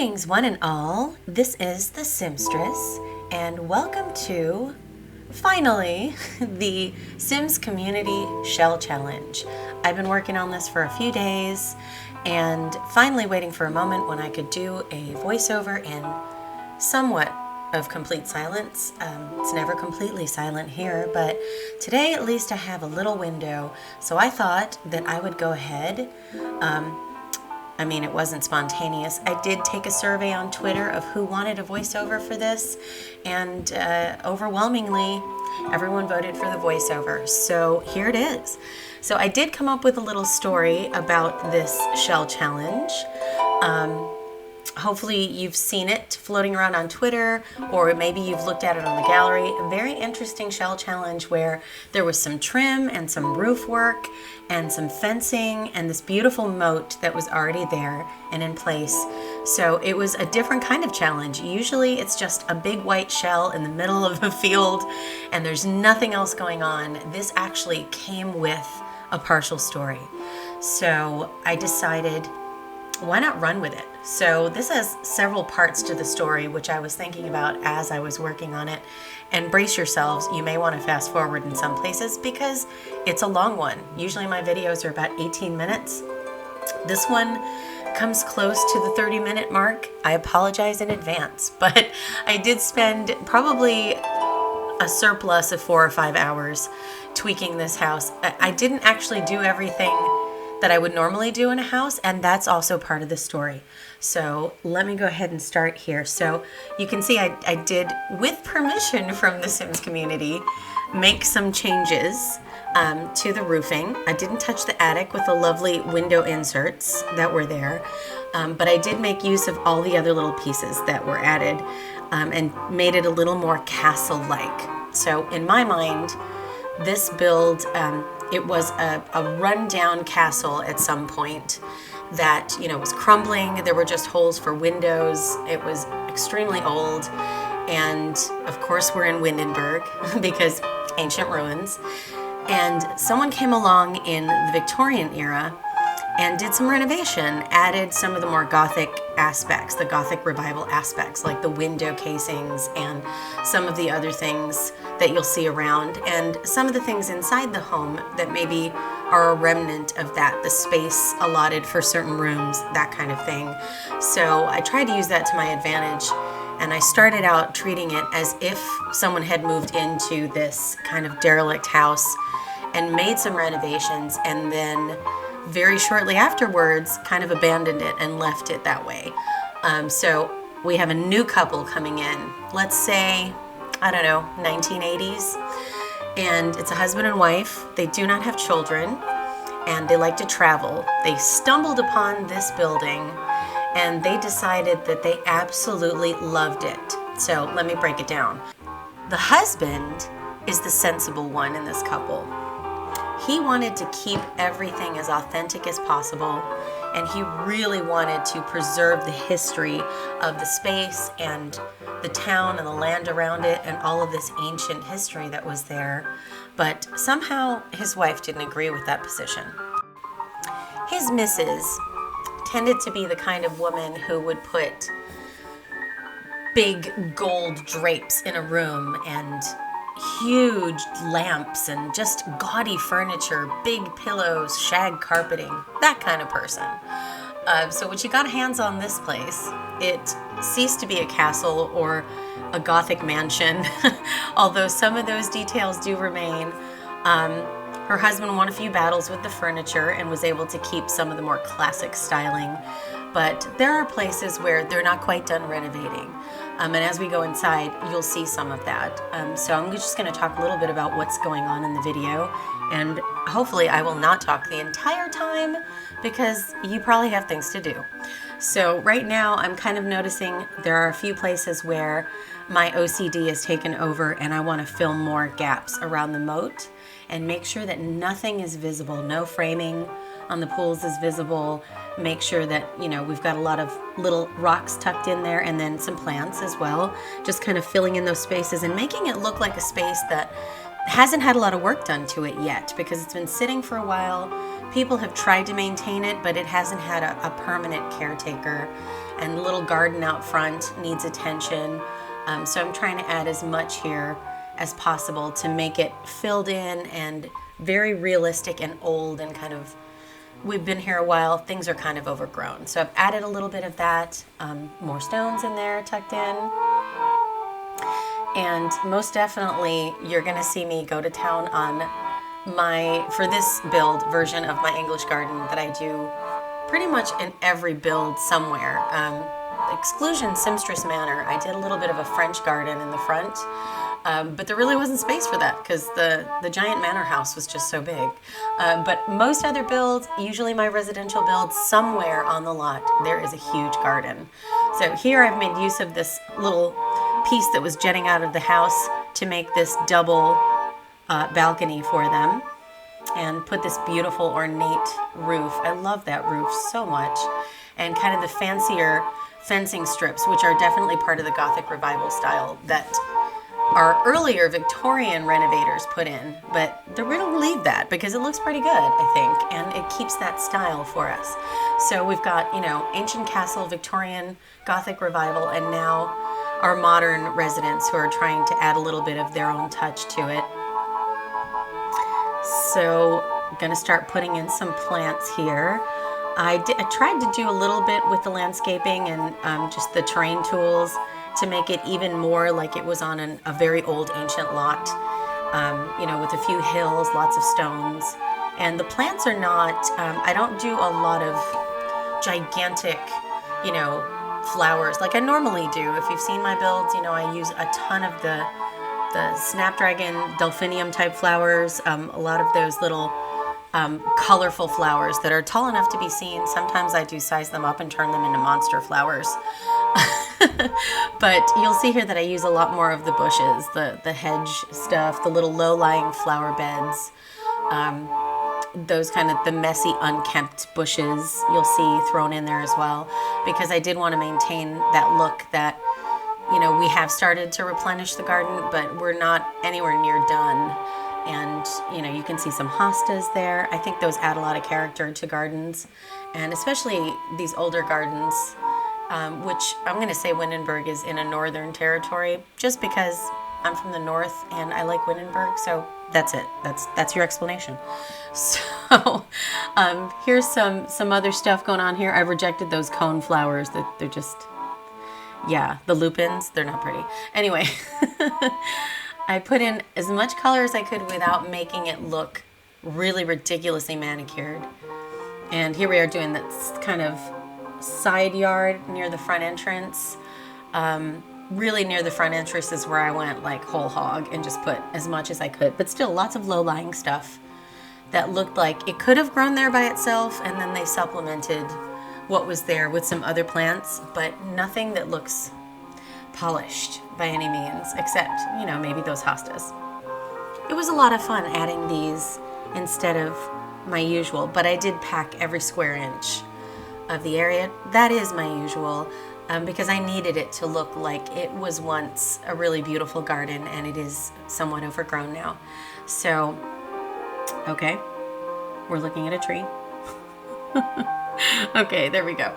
Greetings, one and all. This is the Simstress, and welcome to, finally, the Sims Community Shell Challenge. I've been working on this for a few days, and finally waiting for a moment when I could do a voiceover in somewhat of complete silence. It's never completely silent here, but today at least I have a little window, so I thought that I would go ahead. It wasn't spontaneous. I did take a survey on Twitter of who wanted a voiceover for this, and overwhelmingly, everyone voted for the voiceover. So here it is. So I did come up with a little story about this shell challenge. Hopefully you've seen it floating around on Twitter, or maybe you've looked at it on the gallery. A very interesting shell challenge where there was some trim and some roof work and some fencing and this beautiful moat that was already there and in place. So it was a different kind of challenge. Usually it's just a big white shell in the middle of a field and there's nothing else going on. This actually came with a partial story. So I decided, why not run with it? So this has several parts to the story, which I was thinking about as I was working on it. And brace yourselves, you may want to fast forward in some places because it's a long one. Usually my videos are about 18 minutes. This one comes close to the 30-minute mark. I apologize in advance, but I did spend probably a surplus of 4 or 5 hours tweaking this house. I didn't actually do everything that I would normally do in a house, and that's also part of the story. So let me go ahead and start here. So you can see I did, with permission from the Sims community, make some changes to the roofing. I didn't touch the attic with the lovely window inserts that were there, but I did make use of all the other little pieces that were added and made it a little more castle-like. So in my mind, this build, it was a rundown castle at some point that, was crumbling. There were just holes for windows. It was extremely old. And of course we're in Windenburg because ancient ruins. And someone came along in the Victorian era and did some renovation, added some of the more Gothic aspects, the Gothic revival aspects, like the window casings and some of the other things that you'll see around, and some of the things inside the home that maybe are a remnant of that, the space allotted for certain rooms, that kind of thing. So I tried to use that to my advantage, and I started out treating it as if someone had moved into this kind of derelict house and made some renovations, and then very shortly afterwards kind of abandoned it and left it that way. So we have a new couple coming in, let's say, 1980s, and it's a husband and wife. They do not have children and they like to travel. They stumbled upon this building and they decided that they absolutely loved it. So let me break it down. The husband is the sensible one in this couple. He wanted to keep everything as authentic as possible, and he really wanted to preserve the history of the space and the town and the land around it and all of this ancient history that was there. But somehow his wife didn't agree with that position. His missus tended to be the kind of woman who would put big gold drapes in a room and huge lamps and just gaudy furniture, big pillows, shag carpeting, that kind of person. So when she got hands on this place, it ceased to be a castle or a Gothic mansion, although some of those details do remain. Her husband won a few battles with the furniture and was able to keep some of the more classic styling, but there are places where they're not quite done renovating. And as we go inside, you'll see some of that. So I'm just going to talk a little bit about what's going on in the video, and hopefully I will not talk the entire time because you probably have things to do. So right now I'm kind of noticing there are a few places where my OCD has taken over and I want to fill more gaps around the moat and make sure that nothing is visible. No framing on the pools is visible. Make sure that, we've got a lot of little rocks tucked in there and then some plants as well. Just kind of filling in those spaces and making it look like a space that hasn't had a lot of work done to it yet because it's been sitting for a while. People have tried to maintain it, but it hasn't had a permanent caretaker. and the little garden out front needs attention. So I'm trying to add as much here as possible to make it filled in and very realistic and old and kind of, we've been here a while, things are kind of overgrown. So I've added a little bit of that, more stones in there tucked in. And most definitely, you're gonna see me go to town on for this build version of my English garden that I do pretty much in every build somewhere. Exclusion Simstress Manor, I did a little bit of a French garden in the front, but there really wasn't space for that because the giant manor house was just so big. But most other builds, usually my residential builds, somewhere on the lot, there is a huge garden. So here I've made use of this little piece that was jutting out of the house to make this double balcony for them and put this beautiful ornate roof. I love that roof so much. And kind of the fancier fencing strips, which are definitely part of the Gothic Revival style that our earlier Victorian renovators put in, but they're going to leave that because it looks pretty good, I think, and it keeps that style for us. So we've got, ancient castle, Victorian, Gothic Revival, and now our modern residents who are trying to add a little bit of their own touch to it. So I'm going to start putting in some plants here. I tried to do a little bit with the landscaping and just the terrain tools to make it even more like it was on a very old ancient lot, with a few hills, lots of stones. And the plants are not, I don't do a lot of gigantic, flowers like I normally do. If you've seen my builds, I use a ton of the snapdragon, delphinium type flowers, a lot of those little colorful flowers that are tall enough to be seen. Sometimes I do size them up and turn them into monster flowers. But you'll see here that I use a lot more of the bushes, the hedge stuff, the little low-lying flower beds, those kind of the messy, unkempt bushes you'll see thrown in there as well, because I did want to maintain that look that, we have started to replenish the garden, but we're not anywhere near done. And, you can see some hostas there. I think those add a lot of character to gardens, and especially these older gardens, which I'm going to say Windenburg is in a northern territory, just because I'm from the north and I like Windenburg, so that's it. That's your explanation. So here's some other stuff going on here. I've rejected those cone flowers. That they're just, the lupins, they're not pretty. Anyway, I put in as much color as I could without making it look really ridiculously manicured. And here we are doing this kind of side yard near the front entrance. Really near the front entrance is where I went like whole hog and just put as much as I could, but still lots of low-lying stuff that looked like it could have grown there by itself, and then they supplemented what was there with some other plants, but nothing that looks polished by any means, except, maybe those hostas. It was a lot of fun adding these instead of my usual, but I did pack every square inch of the area. That is my usual, because I needed it to look like it was once a really beautiful garden, and it is somewhat overgrown now. So, okay, we're looking at a tree. Okay, there we go.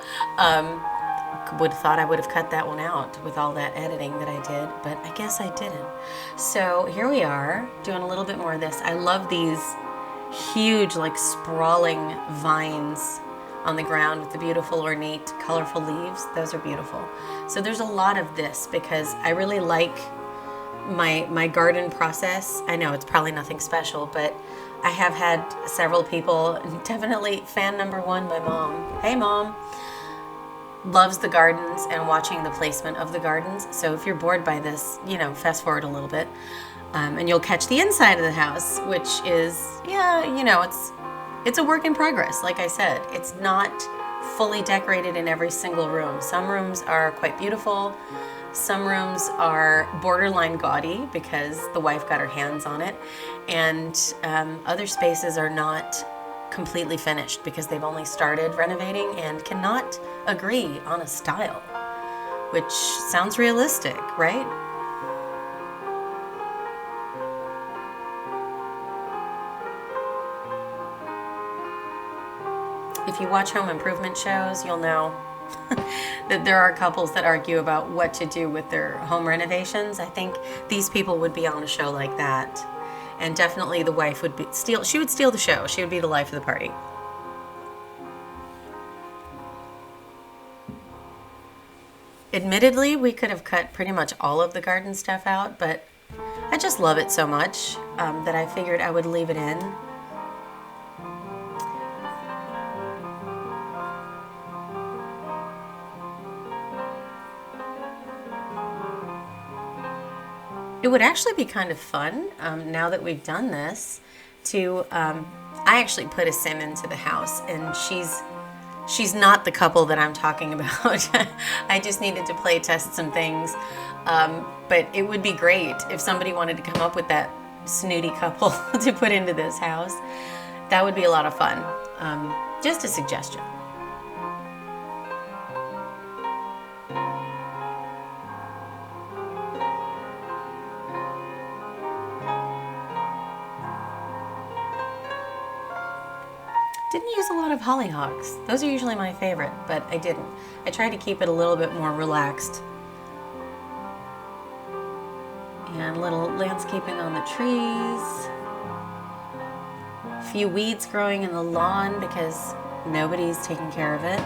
Would have thought I would have cut that one out with all that editing that I did, but I guess I didn't. So here we are doing a little bit more of this. I love these huge, like sprawling vines on the ground with the beautiful, ornate, colorful leaves. Those are beautiful. So there's a lot of this because I really like my garden process. I know it's probably nothing special, but I have had several people, definitely fan number one, my mom. Hey, Mom. Loves the gardens and watching the placement of the gardens. So if you're bored by this, fast forward a little bit, and you'll catch the inside of the house, which is, it's a work in progress. Like I said, it's not fully decorated in every single room. Some rooms are quite beautiful. Some rooms are borderline gaudy because the wife got her hands on it. And other spaces are not completely finished because they've only started renovating and cannot agree on a style, which sounds realistic, right? If you watch home improvement shows, you'll know that there are couples that argue about what to do with their home renovations. I think these people would be on a show like that. And definitely the wife would she would steal the show. She would be the life of the party. Admittedly, we could have cut pretty much all of the garden stuff out, but I just love it so much that I figured I would leave it in. It would actually be kind of fun, now that we've done this, to, I actually put a sim into the house, and she's not the couple that I'm talking about. I just needed to play test some things. But it would be great if somebody wanted to come up with that snooty couple to put into this house. That would be a lot of fun. Just a suggestion. Didn't use a lot of hollyhocks. Those are usually my favorite, but I didn't. I tried to keep it a little bit more relaxed. And a little landscaping on the trees. A few weeds growing in the lawn because nobody's taking care of it.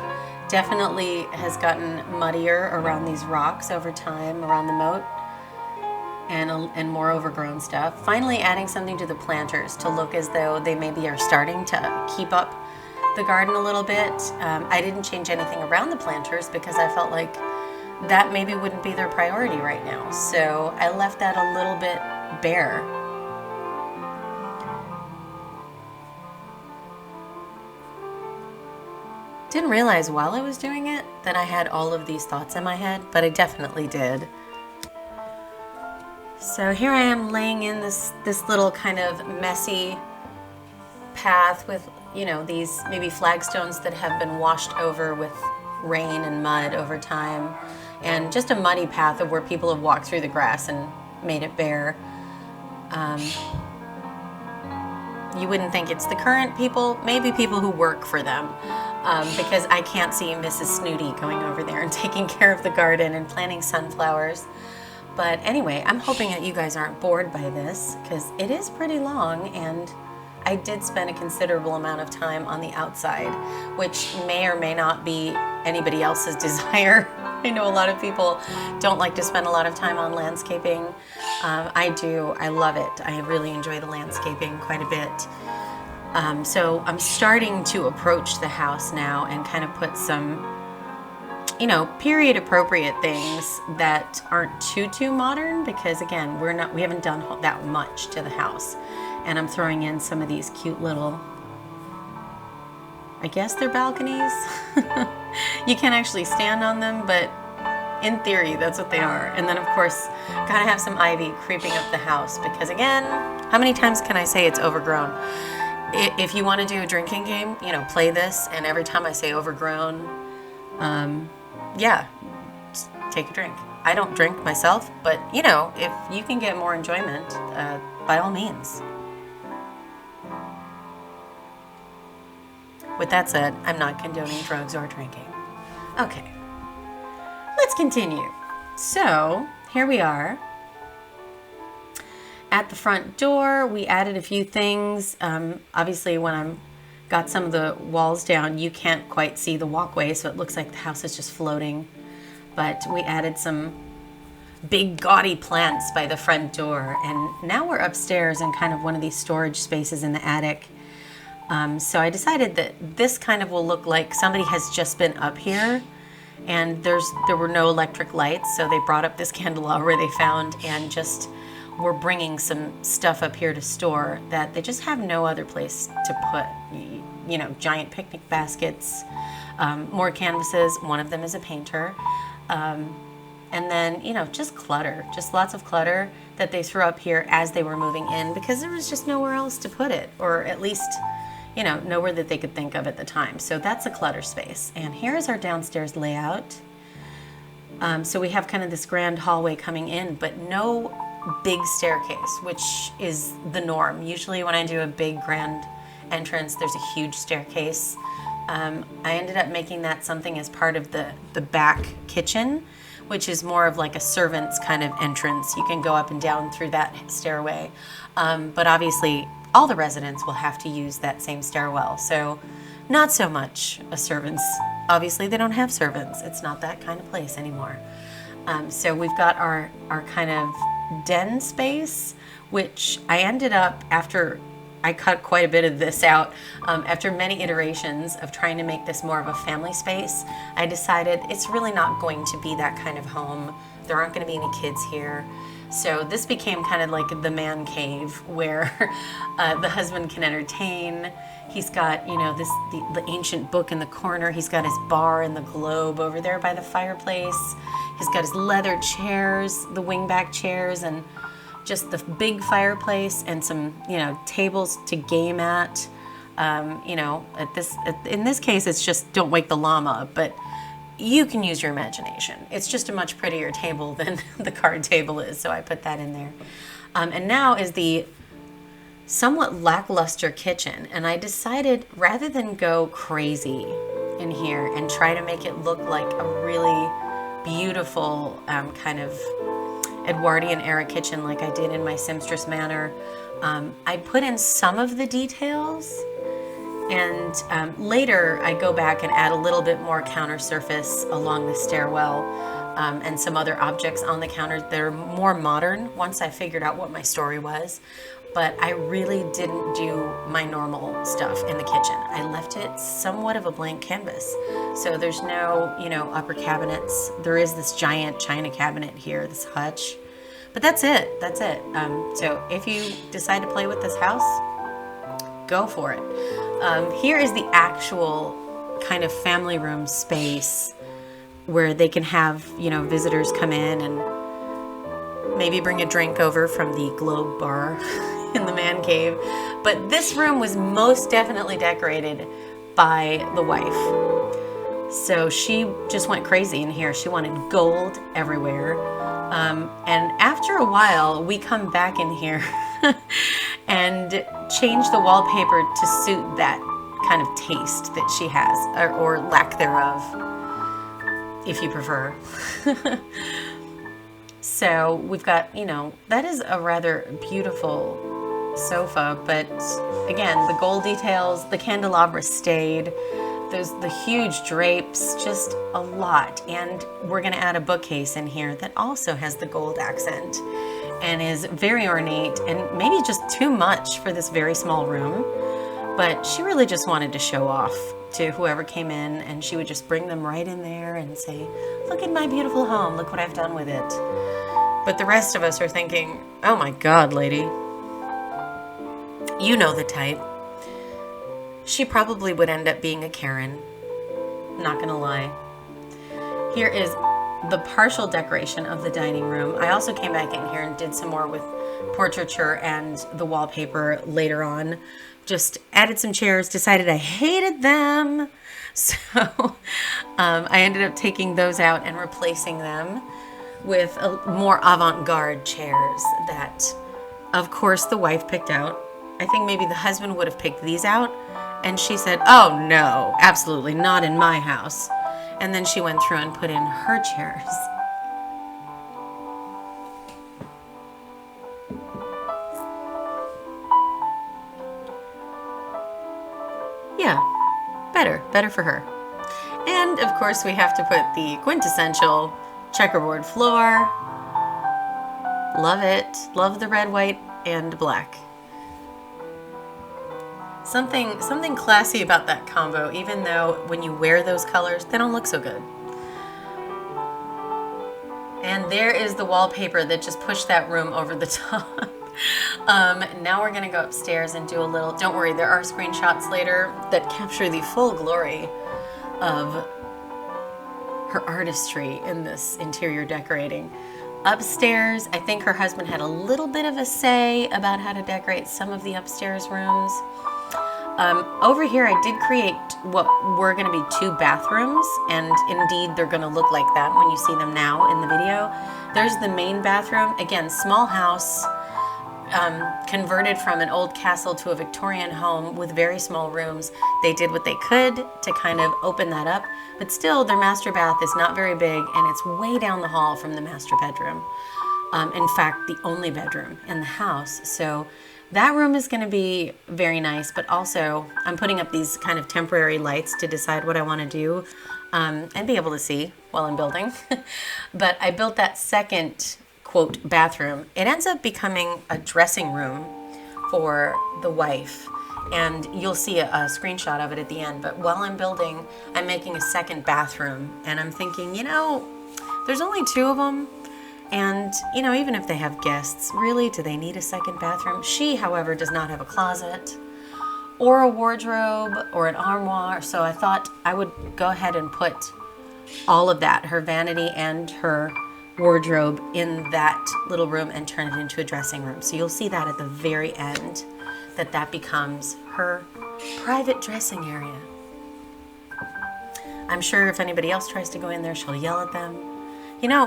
Definitely has gotten muddier around these rocks over time, around the moat. And more overgrown stuff. Finally adding something to the planters to look as though they maybe are starting to keep up the garden a little bit. I didn't change anything around the planters because I felt like that maybe wouldn't be their priority right now. So I left that a little bit bare. Didn't realize while I was doing it that I had all of these thoughts in my head, but I definitely did. So here I am laying in this little kind of messy path with, you know, these maybe flagstones that have been washed over with rain and mud over time, and just a muddy path of where people have walked through the grass and made it bare. You wouldn't think it's the current people, maybe people who work for them, because I can't see Mrs. Snooty going over there and taking care of the garden and planting sunflowers. But anyway, I'm hoping that you guys aren't bored by this because it is pretty long, and I did spend a considerable amount of time on the outside, which may or may not be anybody else's desire. I know a lot of people don't like to spend a lot of time on landscaping. I do. I love it. I really enjoy the landscaping quite a bit. So I'm starting to approach the house now and kind of put some, you know, period appropriate things that aren't too modern, because again, we haven't done that much to the house. And I'm throwing in some of these cute little, I guess they're balconies. You can't actually stand on them, but in theory, that's what they are. And then of course, gotta have some ivy creeping up the house because again, how many times can I say it's overgrown? If you want to do a drinking game, you know, play this, and every time I say overgrown, yeah, take a drink. I don't drink myself, but you know, if you can get more enjoyment, by all means. With that said, I'm not condoning drugs or drinking. Okay, let's continue. So here we are at the front door. We added a few things. Obviously, when I'm got some of the walls down, you can't quite see the walkway, so it looks like the house is just floating. But we added some big gaudy plants by the front door, and now we're upstairs in kind of one of these storage spaces in the attic. So I decided that this kind of will look like somebody has just been up here, and there were no electric lights, so they brought up this candelabra they found and just were bringing some stuff up here to store that they just have no other place to put. You know, giant picnic baskets, more canvases. One of them is a painter. And then, you know, just clutter, just lots of clutter that they threw up here as they were moving in because there was just nowhere else to put it, or at least, you know, nowhere that they could think of at the time. So that's a clutter space. And here's our downstairs layout. So we have kind of this grand hallway coming in, but no big staircase, which is the norm. Usually when I do a big grand entrance, there's a huge staircase I ended up making that something as part of the back kitchen, which is more of like a servant's kind of entrance. You can go up and down through that stairway. But obviously, all the residents will have to use that same stairwell. So not so much a servant's. Obviously, they don't have servants. It's not that kind of place anymore. So we've got our kind of den space, which I ended up, after I cut quite a bit of this out, after many iterations of trying to make this more of a family space, I decided it's really not going to be that kind of home. There aren't going to be any kids here. So this became kind of like the man cave where the husband can entertain. He's got, you know, the ancient book in the corner. He's got his bar and the globe over there by the fireplace. He's got his leather chairs, the wingback chairs, and just the big fireplace and some, you know, tables to game at. You know, in this case, it's just don't wake the llama, but you can use your imagination. It's just a much prettier table than the card table is, so I put that in there. And now is the somewhat lackluster kitchen, and I decided rather than go crazy in here and try to make it look like a really beautiful kind of Edwardian era kitchen like I did in my Simstress manor, I put in some of the details, and later I go back and add a little bit more counter surface along the stairwell, and some other objects on the counter that are more modern once I figured out what my story was. But I really didn't do my normal stuff in the kitchen. I left it somewhat of a blank canvas. So there's no, you know, upper cabinets. There is this giant china cabinet here, this hutch. But that's it. That's it. So if you decide to play with this house, go for it. Here is the actual kind of family room space where they can have, you know, visitors come in and maybe bring a drink over from the Globe Bar in the man cave. But this room was most definitely decorated by the wife. So she just went crazy in here. She wanted gold everywhere. And after a while, we come back in here and change the wallpaper to suit that kind of taste that she has, or lack thereof, if you prefer. So we've got, you know, that is a rather beautiful sofa, but again, the gold details, the candelabra stayed, the huge drapes, just a lot. And we're going to add a bookcase in here that also has the gold accent and is very ornate and maybe just too much for this very small room. But she really just wanted to show off to whoever came in, and she would just bring them right in there and say, look at my beautiful home, look what I've done with it. But the rest of us are thinking, oh my God, lady, you know the type. She probably would end up being a Karen, not gonna lie. Here is the partial decoration of the dining room. I also came back in here and did some more with portraiture and the wallpaper later on. Just added some chairs, decided I hated them. So I ended up taking those out and replacing them with more avant-garde chairs that, of course, the wife picked out. I think maybe the husband would have picked these out, and she said, oh no, absolutely not in my house. And then she went through and put in her chairs. Yeah, better for her. And of course we have to put the quintessential checkerboard floor. Love it. Love the red, white, and black. Something classy about that combo, even though when you wear those colors, they don't look so good. And there is the wallpaper that just pushed that room over the top. Now we're gonna go upstairs and do a little, don't worry, there are screenshots later that capture the full glory of her artistry in this interior decorating. Upstairs, I think her husband had a little bit of a say about how to decorate some of the upstairs rooms. Over here, I did create what were going to be 2 bathrooms, and indeed they're going to look like that when you see them now in the video. There's the main bathroom. Again, small house. converted from an old castle to a Victorian home with very small rooms. They did what they could to kind of open that up, but still their master bath is not very big, and it's way down the hall from the master bedroom. In fact, the only bedroom in the house. So that room is going to be very nice, but also I'm putting up these kind of temporary lights to decide what I want to do and be able to see while I'm building. But I built that second, quote, bathroom. It ends up becoming a dressing room for the wife. And you'll see a screenshot of it at the end. But while I'm building, I'm making a second bathroom. And I'm thinking, there's only 2 of them. And, even if they have guests, really, do they need a second bathroom? She, however, does not have a closet or a wardrobe or an armoire. So I thought I would go ahead and put all of that, her vanity and her wardrobe, in that little room and turn it into a dressing room. So you'll see that at the very end, that becomes her private dressing area. I'm sure if anybody else tries to go in there, she'll yell at them.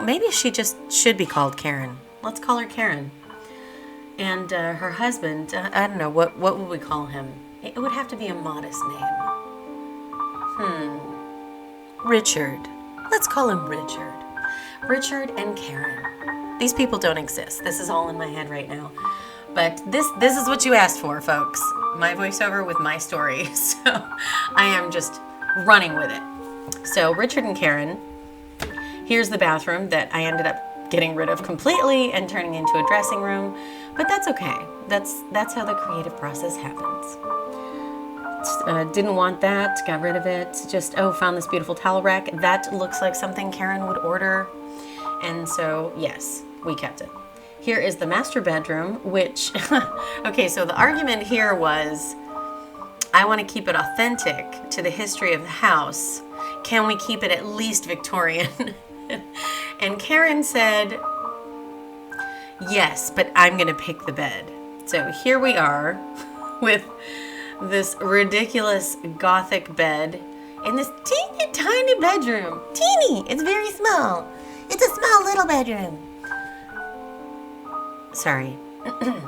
Maybe she just should be called Karen. Let's call her Karen. And her husband, I don't know, what would we call him? It would have to be a modest name. Richard. Let's call him Richard. Richard and Karen. These people don't exist. This is all in my head right now. But this is what you asked for, folks. My voiceover with my story. So I am just running with it. So Richard and Karen. Here's the bathroom that I ended up getting rid of completely and turning into a dressing room. But that's okay. That's how the creative process happens. Didn't want that, got rid of it. Just, found this beautiful towel rack. That looks like something Karen would order. And so, yes, we kept it. Here is the master bedroom, which, okay, so the argument here was, I want to keep it authentic to the history of the house. Can we keep it at least Victorian? And Karen said, yes, but I'm going to pick the bed. So here we are with this ridiculous Gothic bed in this teeny tiny bedroom. Teeny! It's very small. It's a small little bedroom. Sorry,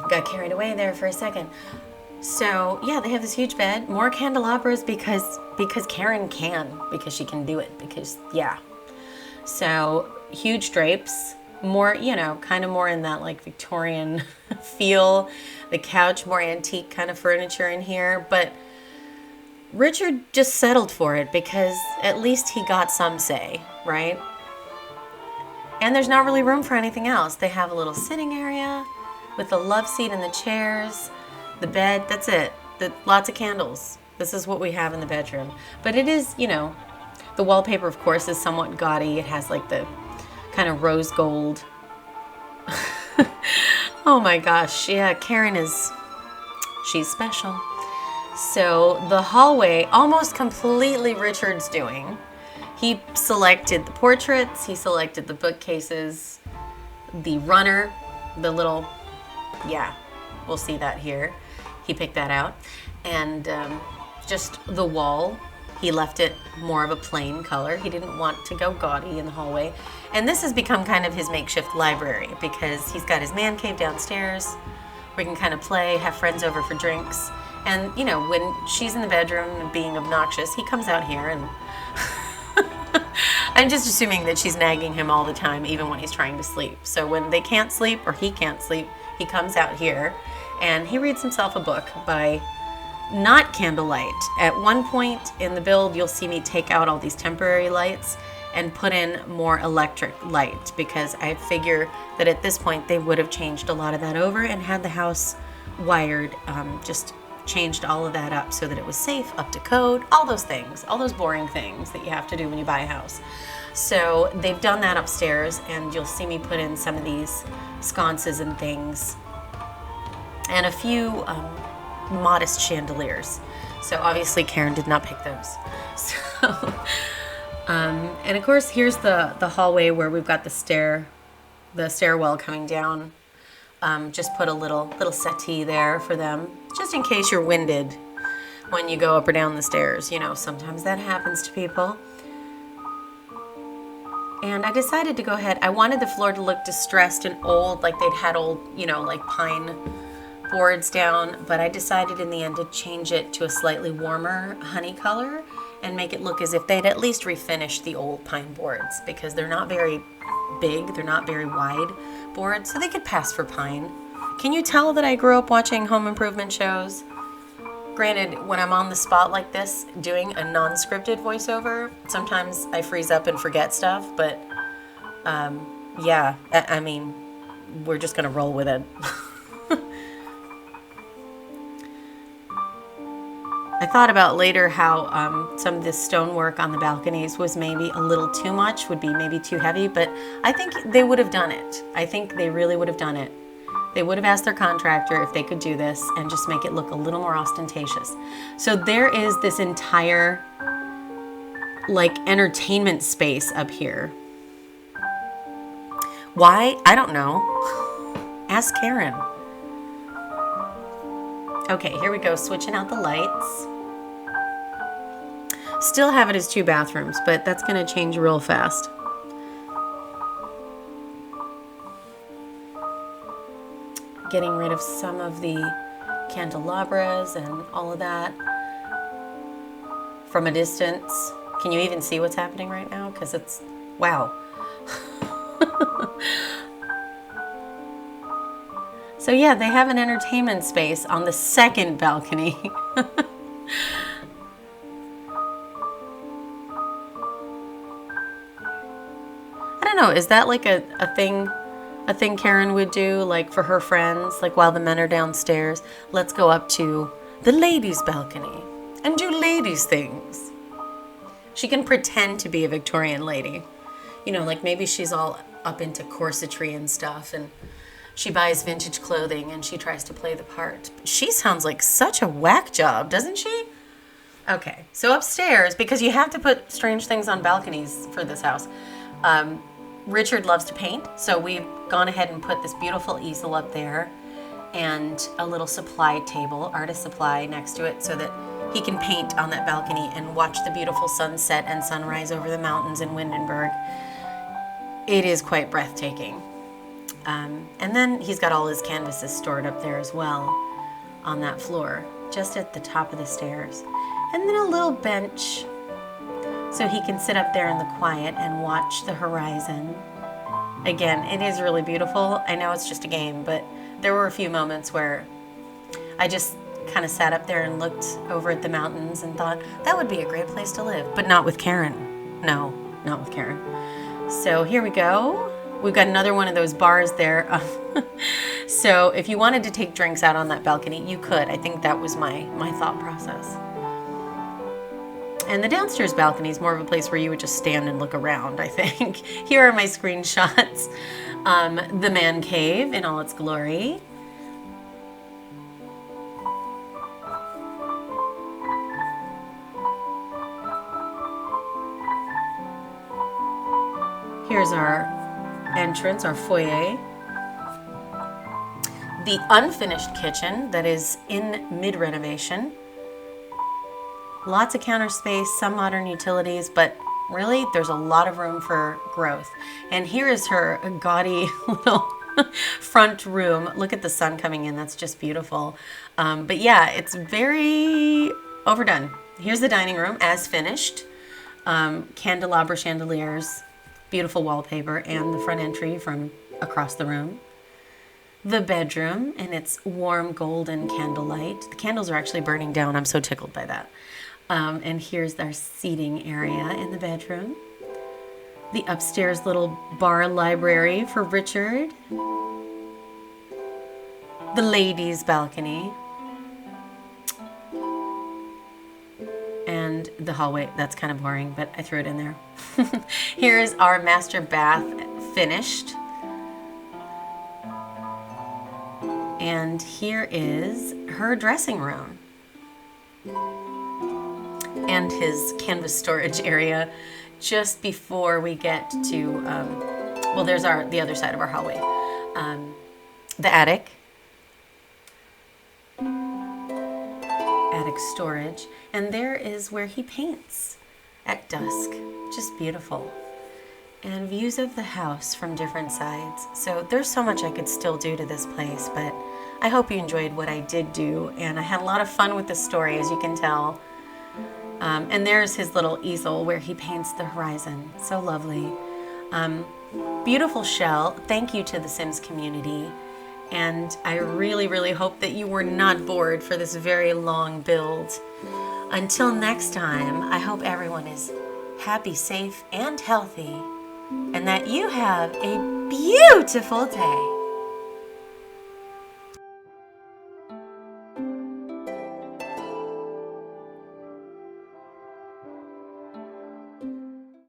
got carried away there for a second. So yeah, they have this huge bed, more candelabras because Karen can, because she can do it, because yeah. So huge drapes, more, kind of more in that like Victorian feel. The couch, more antique kind of furniture in here. But Richard just settled for it because at least he got some say, right? And there's not really room for anything else. They have a little sitting area with the love seat and the chairs, the bed, that's it. Lots of candles. This is what we have in the bedroom. But it is, the wallpaper, of course, is somewhat gaudy. It has like the kind of rose gold. Oh my gosh. Yeah, Karen she's special. So the hallway, almost completely Richard's doing. He selected the portraits, he selected the bookcases, the runner, the little, yeah, we'll see that here. He picked that out. And just the wall, he left it more of a plain color. He didn't want to go gaudy in the hallway. And this has become kind of his makeshift library because he's got his man cave downstairs where he can kind of play, have friends over for drinks. And, when she's in the bedroom and being obnoxious, he comes out here and I'm just assuming that she's nagging him all the time, even when he's trying to sleep. So when they can't sleep or he can't sleep, he comes out here and he reads himself a book by not candlelight. At one point in the build, you'll see me take out all these temporary lights and put in more electric light because I figure that at this point they would have changed a lot of that over and had the house wired, just changed all of that up so that it was safe, up to code, all those things, all those boring things that you have to do when you buy a house. So they've done that upstairs, and you'll see me put in some of these sconces and things and a few modest chandeliers. So obviously Karen did not pick those. So, and of course here's the hallway where we've got the stairwell coming down. Just put a little settee there for them, just in case you're winded when you go up or down the stairs. Sometimes that happens to people. And I decided to go ahead. I wanted the floor to look distressed and old, like they'd had old, like pine boards down, but I decided in the end to change it to a slightly warmer honey color and make it look as if they'd at least refinished the old pine boards, because they're not very big, they're not very wide boards, so they could pass for pine. Can you tell that I grew up watching home improvement shows? Granted, when I'm on the spot like this, doing a non-scripted voiceover, sometimes I freeze up and forget stuff, but yeah, I mean, we're just gonna roll with it. I thought about later how some of this stonework on the balconies was maybe a little too much, would be maybe too heavy, but I think they would have done it. I think they really would have done it. They would have asked their contractor if they could do this and just make it look a little more ostentatious. So there is this entire like entertainment space up here. Why? I don't know. Ask Karen. Okay, here we go, switching out the lights. Still have it as 2 bathrooms, but that's gonna change real fast. Getting rid of some of the candelabras and all of that from a distance. Can you even see what's happening right now? Because it's, wow. So yeah, they have an entertainment space on the second balcony. I don't know, is that like a thing Karen would do, like for her friends, like while the men are downstairs? Let's go up to the ladies' balcony and do ladies' things. She can pretend to be a Victorian lady. You know, like maybe she's all up into corsetry and stuff, and she buys vintage clothing and she tries to play the part. She sounds like such a whack job, doesn't she? Okay, so upstairs, because you have to put strange things on balconies for this house, Richard loves to paint, so we've gone ahead and put this beautiful easel up there and a little supply table, artist supply, next to it so that he can paint on that balcony and watch the beautiful sunset and sunrise over the mountains in Windenburg. It is quite breathtaking. And then he's got all his canvases stored up there as well on that floor, just at the top of the stairs. And then a little bench so he can sit up there in the quiet and watch the horizon. Again, it is really beautiful. I know it's just a game, but there were a few moments where I just kind of sat up there and looked over at the mountains and thought, that would be a great place to live, but not with Karen. No, not with Karen. So here we go. We've got another one of those bars there. So if you wanted to take drinks out on that balcony, you could. I think that was my thought process. And the downstairs balcony is more of a place where you would just stand and look around, I think. Here are my screenshots. The man cave in all its glory. Here's our entrance, our foyer. The unfinished kitchen that is in mid-renovation. Lots of counter space, some modern utilities, but really there's a lot of room for growth. And here is her gaudy little front room. Look at the sun coming in, that's just beautiful. But yeah, it's very overdone. Here's the dining room as finished. Candelabra chandeliers, beautiful wallpaper, and the front entry from across the room. The bedroom and its warm golden candlelight. The candles are actually burning down. I'm so tickled by that. And here's our seating area in the bedroom. The upstairs little bar library for Richard. The ladies' balcony. And the hallway. That's kind of boring, but I threw it in there. Here is our master bath finished. And here is her dressing room. And his canvas storage area just before we get to, well, there's the other side of our hallway. The attic. Attic storage. And there is where he paints at dusk. Just beautiful. And views of the house from different sides. So there's so much I could still do to this place, but I hope you enjoyed what I did do, and I had a lot of fun with the story, as you can tell. And there's his little easel where he paints the horizon. So lovely. Beautiful shell. Thank you to the Sims community. And I really, really hope that you were not bored for this very long build. Until next time, I hope everyone is happy, safe, and healthy, and that you have a beautiful day.